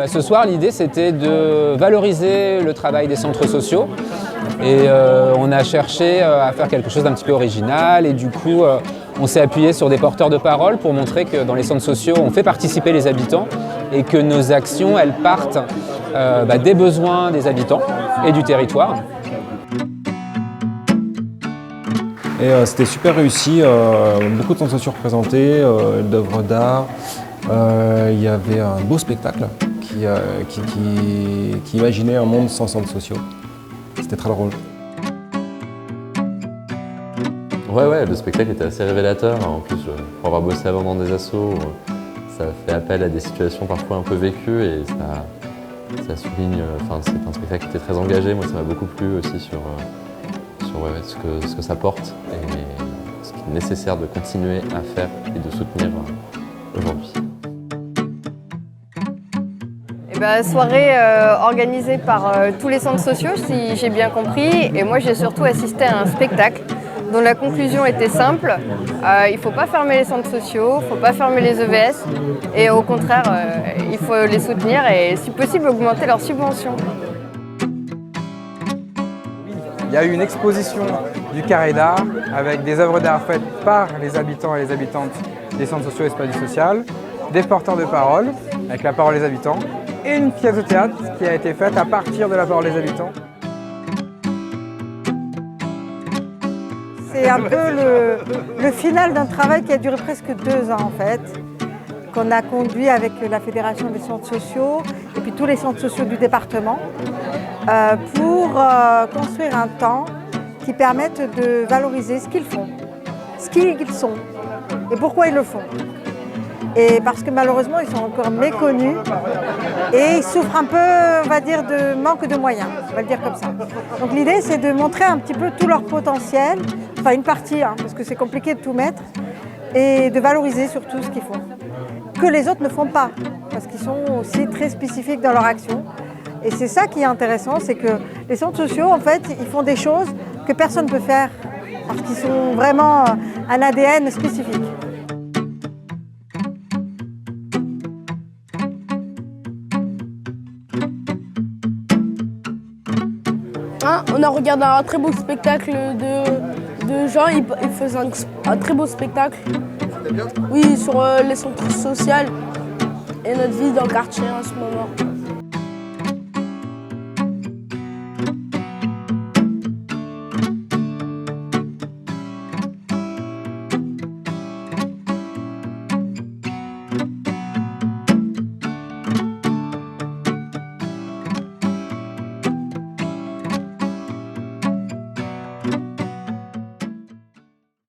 Ce soir, l'idée, c'était de valoriser le travail des centres sociaux. Et on a cherché à faire quelque chose d'un petit peu original. Et du coup, on s'est appuyé sur des porteurs de parole pour montrer que dans les centres sociaux, on fait participer les habitants et que nos actions, elles partent des besoins des habitants et du territoire. Et c'était super réussi, beaucoup de centres sociaux représentés, d'œuvres d'art. Il y avait un beau spectacle qui imaginait un monde sans centres sociaux. C'était très drôle. Ouais, le spectacle était assez révélateur. En plus, pour avoir bossé avant dans des assos, ça fait appel à des situations parfois un peu vécues et ça souligne. C'est un spectacle qui était très engagé. Moi, ça m'a beaucoup plu aussi sur ce que ça porte et ce qui est nécessaire de continuer à faire et de soutenir aujourd'hui. Soirée organisée par tous les centres sociaux, si j'ai bien compris, et moi j'ai surtout assisté à un spectacle dont la conclusion était simple. Il ne faut pas fermer les centres sociaux, il ne faut pas fermer les EVS, et au contraire, il faut les soutenir et si possible augmenter leurs subventions. Il y a eu une exposition du carré d'art avec des œuvres d'art faites par les habitants et les habitantes des centres sociaux et espaces du social, des porteurs de parole avec la parole des habitants et une pièce de théâtre qui a été faite à partir de la parole des habitants. C'est un peu le final d'un travail qui a duré presque 2 ans en fait, qu'on a conduit avec la Fédération des centres sociaux et puis tous les centres sociaux du département pour construire un temps qui permette de valoriser ce qu'ils font, ce qu'ils sont et pourquoi ils le font. Et parce que malheureusement, ils sont encore méconnus et ils souffrent un peu, on va dire, de manque de moyens, on va le dire comme ça. Donc l'idée, c'est de montrer un petit peu tout leur potentiel, enfin une partie, parce que c'est compliqué de tout mettre, et de valoriser surtout ce qu'ils font, que les autres ne font pas, parce qu'ils sont aussi très spécifiques dans leur action. Et c'est ça qui est intéressant, c'est que les centres sociaux, en fait, ils font des choses que personne ne peut faire, parce qu'ils sont vraiment un ADN spécifique. On a regardé un très beau spectacle de gens, ils faisaient un très beau spectacle. Oui, sur les centres sociaux et notre vie dans le quartier en ce moment.